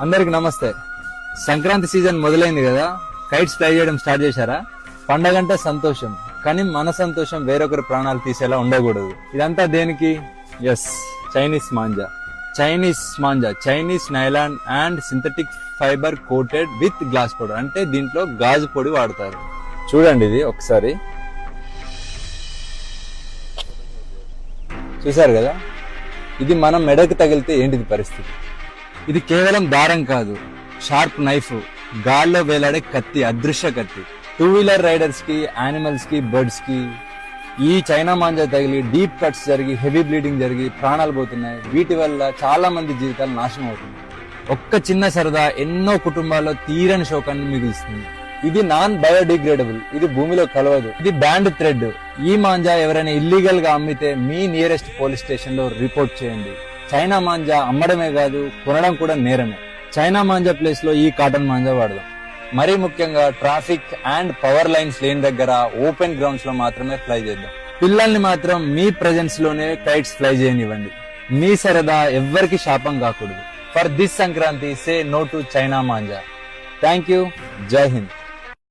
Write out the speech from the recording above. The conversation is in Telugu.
అందరికి నమస్తే. సంక్రాంతి సీజన్ మొదలైంది కదా, కైట్స్ ఫ్లై చేయడం స్టార్ట్ చేశారా? పండగంటే సంతోషం, కానీ మన సంతోషం వేరొకరి ప్రాణాలు తీసేలా ఉండకూడదు. ఇదంతా దేనికి? Yes, Chinese manja. Chinese nylon and synthetic fibre coated with glass powder. అంటే దీంట్లో గాజు పొడి వాడతారు. చూడండి, ఇది ఒకసారి చూసారు కదా, ఇది మనం మెడకు తగిలితే ఏంటిది పరిస్థితి? ఇది కేవలం దారం కాదు, షార్ప్ నైఫ్, గాల్లో వేలాడే కత్తి, అదృశ్య కత్తి. 2-వీలర్ రైడర్స్ కి, యానిమల్స్ కి, బర్డ్స్ కి ఈ చైనా మాంజా తగిలి డీప్ కట్స్ జరిగి హెవీ బ్లీడింగ్ జరిగి ప్రాణాలు పోతున్నాయి. వీటి వల్ల చాలా మంది జీవితాలు నాశనం అవుతున్నాయి. ఒక్క చిన్న సరదా ఎన్నో కుటుంబాల్లో తీరని శోకాన్ని మిగులుస్తుంది. ఇది నాన్ బయోడిగ్రేడబుల్, ఇది భూమిలో కలవదు, ఇది బ్యాండ్ థ్రెడ్. ఈ మాంజా ఎవరైనా ఇల్లీగల్ గా అమ్మితే మీ నియరెస్ట్ పోలీస్ స్టేషన్ లో రిపోర్ట్ చేయండి. చైనా మాంజా అమ్మడమే కాదు, కొనడం కూడా నేరమే. చైనా మాంజా ప్లేస్ లో ఈ కాటన్ మాంజా వాడదాం. మరీ ముఖ్యంగా ట్రాఫిక్ అండ్ పవర్ లైన్స్ లేని దగ్గర ఓపెన్ గ్రౌండ్స్ లో మాత్రమే ఫ్లై చేద్దాం. పిల్లల్ని మాత్రం మీ ప్రెజెన్స్ లోనే కైట్స్ ఫ్లై చేయనివ్వండి. మీ సరదా ఎవ్వరికి శాపం కాకూడదు. For this Sankranti, say no to China manja. Thank you. Jai Hind.